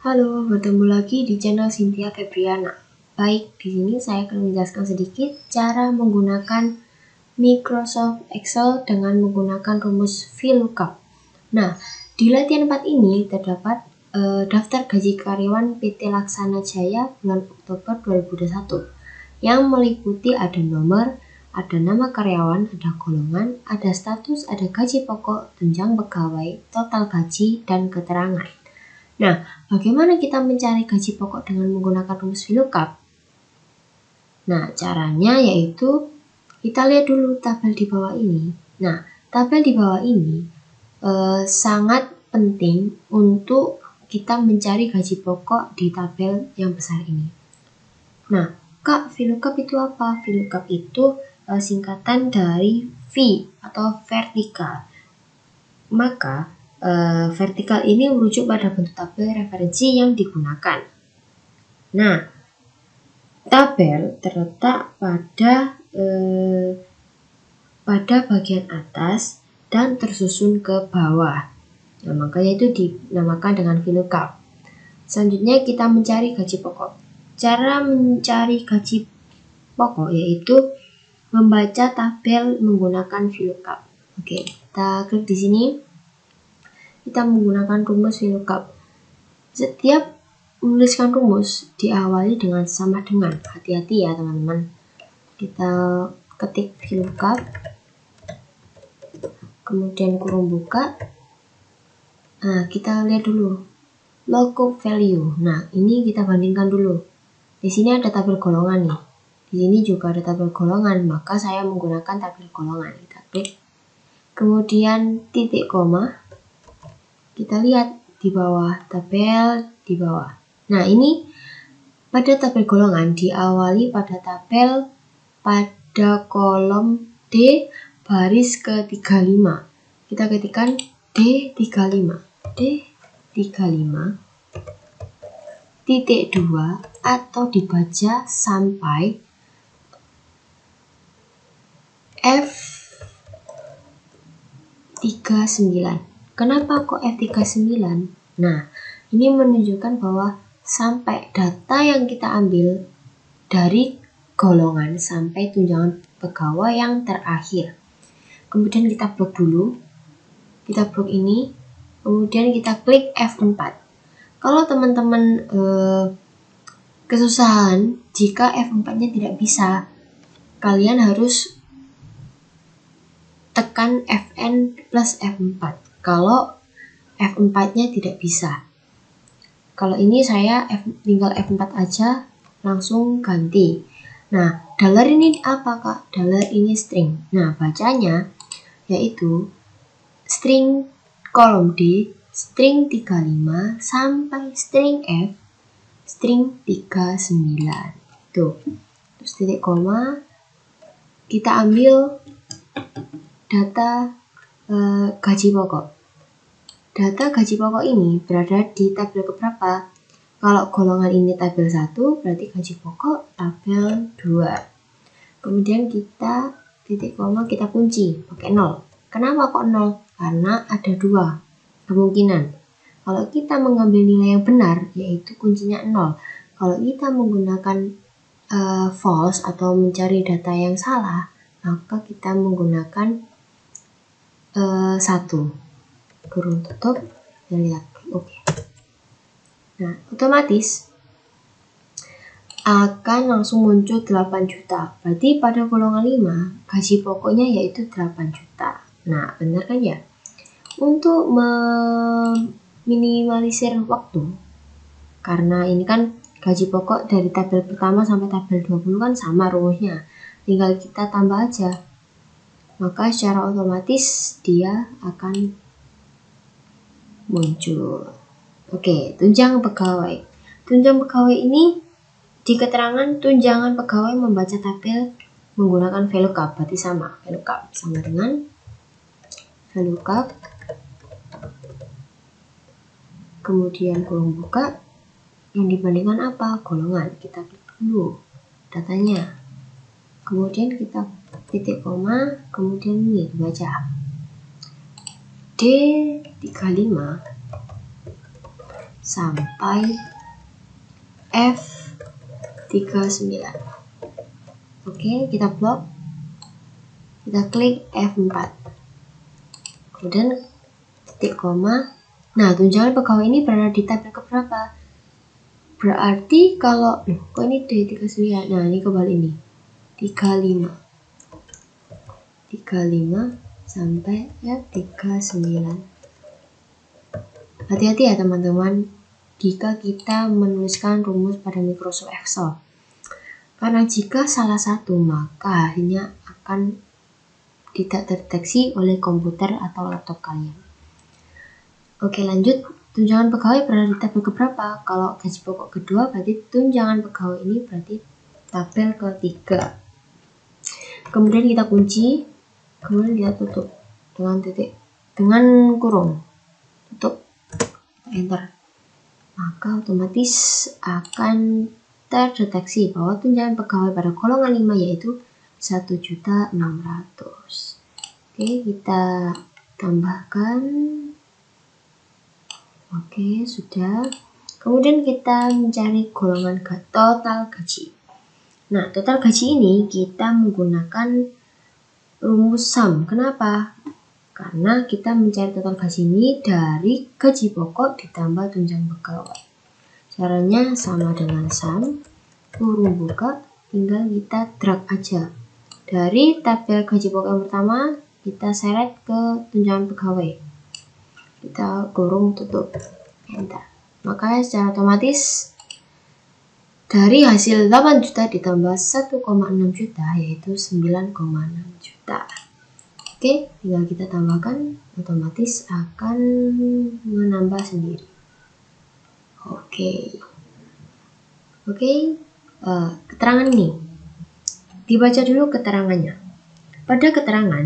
Halo, bertemu lagi di channel Cynthia Febriana. Baik, di sini saya akan menjelaskan sedikit cara menggunakan Microsoft Excel dengan menggunakan rumus VLOOKUP. Nah, di latihan 4 ini terdapat daftar gaji karyawan PT Laksana Jaya bulan Oktober 2021 yang meliputi ada nomor, ada nama karyawan, ada golongan, ada status, ada gaji pokok, tunjangan pegawai, total gaji, dan keterangan. Nah, bagaimana kita mencari gaji pokok dengan menggunakan rumus VLOOKUP? Nah, caranya yaitu kita lihat dulu tabel di bawah ini. Nah, tabel di bawah ini sangat penting untuk kita mencari gaji pokok di tabel yang besar ini. Nah, Kak, VLOOKUP itu apa? VLOOKUP itu singkatan dari V atau vertikal. Maka vertikal ini merujuk pada bentuk tabel referensi yang digunakan. Nah, tabel terletak pada bagian atas dan tersusun ke bawah. Nah, makanya itu dinamakan dengan VLOOKUP. Selanjutnya kita mencari gaji pokok. Cara mencari gaji pokok yaitu membaca tabel menggunakan VLOOKUP. Oke, kita klik di sini. Kita menggunakan rumus VLOOKUP. Setiap menuliskan rumus diawali dengan sama dengan. Hati-hati ya teman-teman. Kita ketik VLOOKUP, kemudian kurung buka. Nah, kita lihat dulu lookup value. Nah, ini kita bandingkan dulu. Di sini ada tabel golongan nih. Di sini juga ada tabel golongan, maka saya menggunakan tabel golongan. Kita klik. Kemudian titik koma. Kita lihat di bawah tabel di bawah. Nah, ini pada tabel golongan diawali pada tabel pada kolom D baris ke-35. Kita ketikkan D35. D35 titik 2 atau dibaca sampai F39. Kenapa kok F39? Nah, ini menunjukkan bahwa sampai data yang kita ambil dari golongan sampai tunjangan pegawai yang terakhir. Kemudian kita blok dulu. Kita blok ini. Kemudian kita klik F4. Kalau teman-teman kesusahan jika F4-nya tidak bisa, kalian harus tekan Fn plus F4 kalau F4-nya tidak bisa. Kalau ini saya tinggal F4 aja, langsung ganti. Nah, dollar ini apa Kak? Dollar ini string. Nah, bacanya yaitu string kolom D, string 35 sampai string F, string 39. Tuh. Terus titik koma, kita ambil data gaji pokok. Data gaji pokok ini berada di tabel keberapa? Kalau golongan ini tabel 1, berarti gaji pokok tabel 2. Kemudian kita titik koma kita kunci pakai 0. Kenapa kok 0? Karena ada 2 kemungkinan. Kalau kita mengambil nilai yang benar, yaitu kuncinya 0. Kalau kita menggunakan false atau mencari data yang salah, maka kita menggunakan 1. Kurung tutup, kita lihat. Oke. Nah, otomatis akan langsung muncul 8 juta. Berarti pada golongan 5, gaji pokoknya yaitu 8 juta. Nah, benar kan ya? Untuk meminimalisir waktu, karena ini kan gaji pokok dari tabel pertama sampai tabel 20 kan sama rumusnya. Tinggal kita tambah aja. Maka secara otomatis dia akan muncul. Oke, tunjangan pegawai. Tunjangan pegawai ini di keterangan tunjangan pegawai membaca tabel menggunakan VLOOKUP, berarti sama. VLOOKUP sama dengan VLOOKUP. Kemudian kurung buka. Yang dibandingkan apa? Golongan. Kita klik dulu datanya. Kemudian kita titik koma, kemudian ini dibaca D35 sampai F39. Oke, kita blok. Kita klik F4. Kemudian titik koma. Nah, tunjangan pegawai ini berada di tabel keberapa? Berarti kalau kok ini D39. Nah, ini kebalik ini. 35 sampai F39. Hati-hati ya teman-teman jika kita menuliskan rumus pada Microsoft Excel. Karena jika salah satu maka hasilnya akan tidak terdeteksi oleh komputer atau laptop kalian. Oke, lanjut. Tunjangan pegawai berada di tabel keberapa? Kalau gaji pokok kedua berarti tunjangan pegawai ini berarti tabel ketiga. Kemudian kita kunci, kemudian kita tutup dengan kurung, tutup, enter. Maka otomatis akan terdeteksi bahwa tunjangan pegawai pada golongan 5 yaitu 1.600.000. Oke, kita tambahkan. Oke, sudah. Kemudian kita mencari golongan total gaji. Nah, total gaji ini kita menggunakan rumus sum. Kenapa? Karena kita mencari total gaji ini dari gaji pokok ditambah tunjangan pegawai. Caranya sama dengan sum, kurung buka, tinggal kita drag aja. Dari tabel gaji pokok yang pertama, kita seret ke tunjangan pegawai. Kita kurung tutup, enter. Maka secara otomatis dari hasil 8 juta ditambah 1,6 juta yaitu 9,6 juta. Oke, tinggal kita tambahkan, otomatis akan menambah sendiri. Oke, keterangan ini. Dibaca dulu keterangannya. Pada keterangan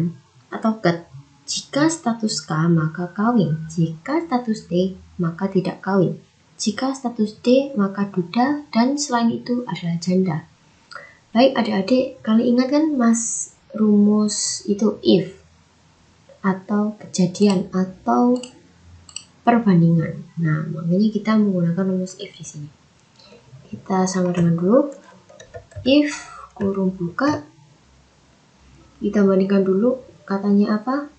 atau ket, jika status K maka kawin, jika status D maka tidak kawin. Jika status D maka duda dan selain itu adalah janda. Baik adik-adik, kalian ingat kan mas rumus itu if atau kejadian atau perbandingan. Nah, makanya kita menggunakan rumus if di sini. Kita sama dengan dulu. If kurung buka, kita bandingkan dulu katanya apa?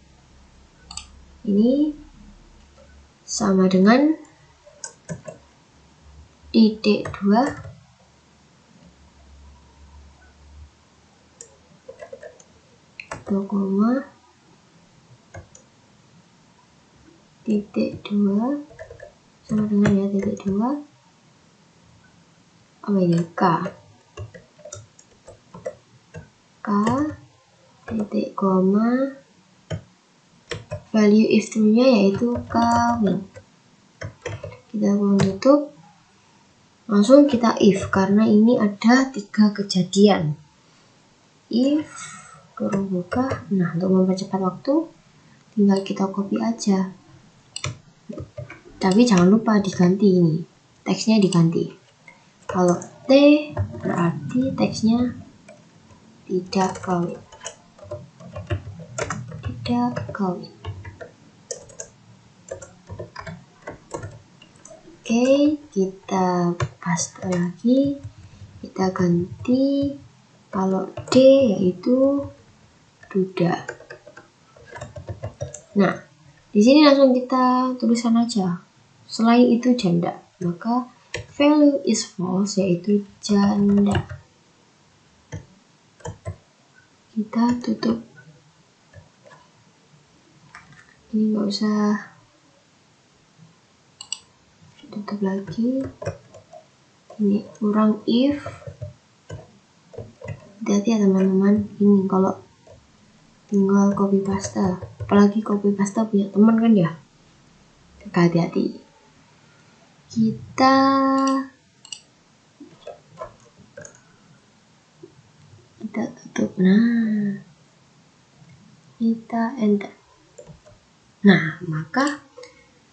Ini sama dengan titik 2 titik 2 sama dengan ya titik 2 apa ini K titik koma value if true-nya yaitu kawin. Kita tutup. Langsung kita if karena ini ada 3 kejadian. If kurung buka. Nah, untuk mempercepat waktu tinggal kita copy aja. Tapi jangan lupa diganti ini. Teksnya diganti. Kalau T berarti teksnya tidak kawin. Tidak kawin. Oke, kita paste lagi, kita ganti kalau D yaitu duda. Nah, di sini langsung kita tuliskan aja. Selain itu janda, maka value is false yaitu janda. Kita tutup. Ini nggak usah tutup lagi. Ini kurang if. Hati-hati ya teman-teman, ini kalau tinggal copy paste, apalagi copy paste punya teman kan ya, hati-hati. Kita tutup. Nah, kita enter. Nah, maka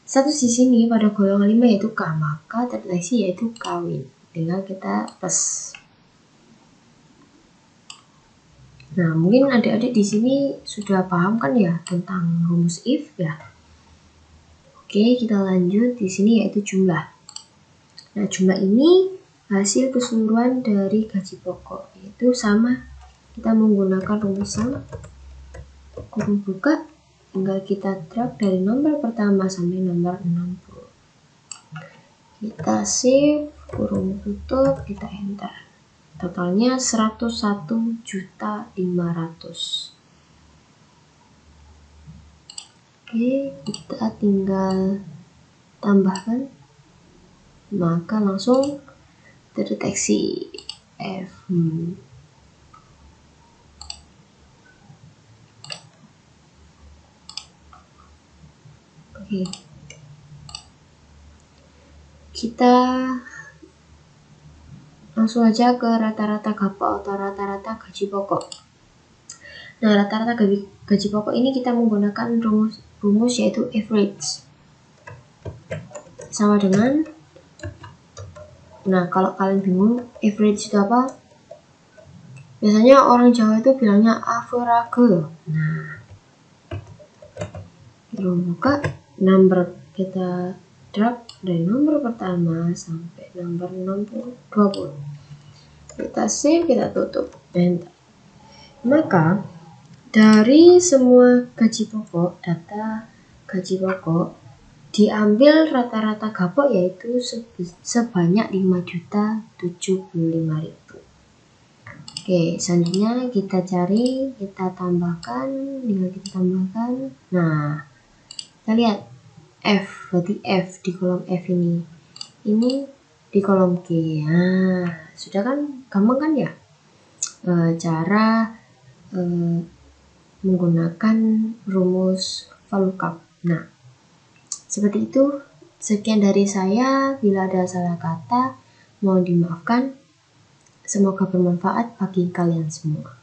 status di sini pada golongan 5 yaitu K, maka terdeteksi yaitu kawin. Tinggal kita plus. Nah, mungkin adik-adik di sini sudah paham kan ya tentang rumus if ya. Oke, kita lanjut di sini yaitu jumlah. Nah, jumlah ini hasil keseluruhan dari gaji pokok, yaitu sama. Kita menggunakan rumusan kurung buka, tinggal kita drag dari nomor pertama sampai nomor 60. Kita save, kurung tutup, kita enter. Totalnya 101.500.000. Oke, kita tinggal tambahkan, maka langsung terdeteksi F. Oke, kita langsung aja ke rata-rata gapok atau rata-rata gaji pokok. Nah, rata-rata gaji pokok ini kita menggunakan rumus yaitu average. Sama dengan, nah kalau kalian bingung average itu apa? Biasanya orang Jawa itu bilangnya average. Nah, buka number, kita drag dari nomor pertama sampai nomor 20. Kita save, kita tutup, enter. Maka dari semua gaji pokok, data gaji pokok diambil rata-rata gapok yaitu sebanyak 5.075.000. Oke, selanjutnya kita cari, kita tambahkan, tinggal kita tambahkan. Nah, kita lihat F, berarti F di kolom F ini di kolom G. Nah, sudah kan, gampang kan ya cara menggunakan rumus VLOOKUP. Nah, seperti itu. Sekian dari saya. Bila ada salah kata, mohon dimaafkan. Semoga bermanfaat bagi kalian semua.